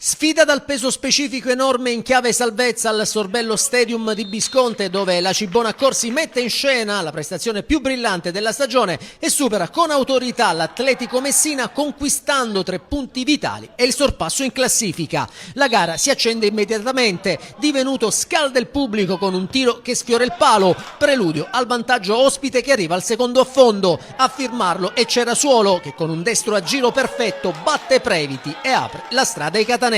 Sfida dal peso specifico enorme in chiave salvezza al Sorbello Stadium di Bisconte, dove la Cibona Accorsi mette in scena la prestazione più brillante della stagione e supera con autorità l'Atletico Messina, conquistando 3 punti vitali e il sorpasso in classifica. La gara si accende immediatamente, Divenuto scalda il pubblico con un tiro che sfiora il palo, preludio al vantaggio ospite che arriva al secondo affondo. A firmarlo è Cerasuolo, che con un destro a giro perfetto batte Previti e apre la strada ai catanesi.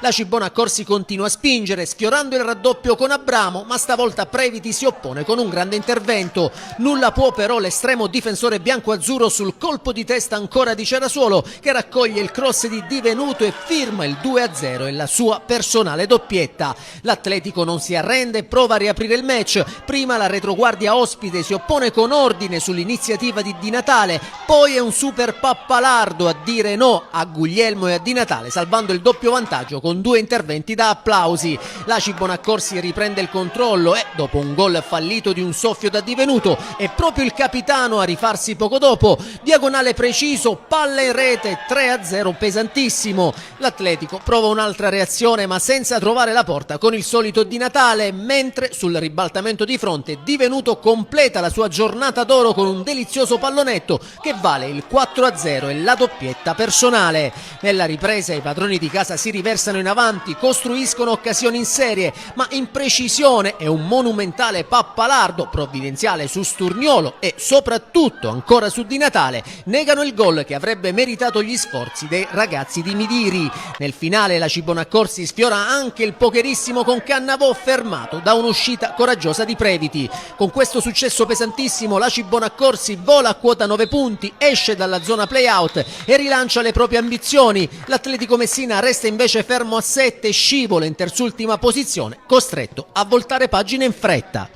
La Cibona Accorsi continua a spingere, sfiorando il raddoppio con Abramo, ma stavolta Previti si oppone con un grande intervento. Nulla può però l'estremo difensore bianco-azzurro sul colpo di testa ancora di Cerasuolo, che raccoglie il cross di Divenuto e firma il 2-0 e la sua personale doppietta. L'Atletico non si arrende e prova a riaprire il match. Prima la retroguardia ospite si oppone con ordine sull'iniziativa di Di Natale, poi è un super Pappalardo a dire no a Guglielmo e a Di Natale, salvando il doppio vantaggio con 2 interventi da applausi. La Cibona Accorsi riprende il controllo e, dopo un gol fallito di un soffio da Divenuto, è proprio il capitano a rifarsi poco dopo. Diagonale preciso, palla in rete, 3-0 pesantissimo. L'Atletico prova un'altra reazione, ma senza trovare la porta con il solito Di Natale, mentre sul ribaltamento di fronte Divenuto completa la sua giornata d'oro con un delizioso pallonetto che vale il 4-0 e la doppietta personale. Nella ripresa i padroni di casa si riversano in avanti, costruiscono occasioni in serie, ma imprecisione e un monumentale Pappalardo provvidenziale su Sturniolo e soprattutto ancora su Di Natale negano il gol che avrebbe meritato gli sforzi dei ragazzi di Midiri. Nel finale la Cibona Accorsi sfiora anche il pokerissimo con Cannavò, fermato da un'uscita coraggiosa di Previti. Con questo successo pesantissimo la Cibona Accorsi vola a quota 9 punti, esce dalla zona play-out e rilancia le proprie ambizioni. L'Atletico Messina resta invece fermo a 7 e scivola in terzultima posizione, costretto a voltare pagina in fretta.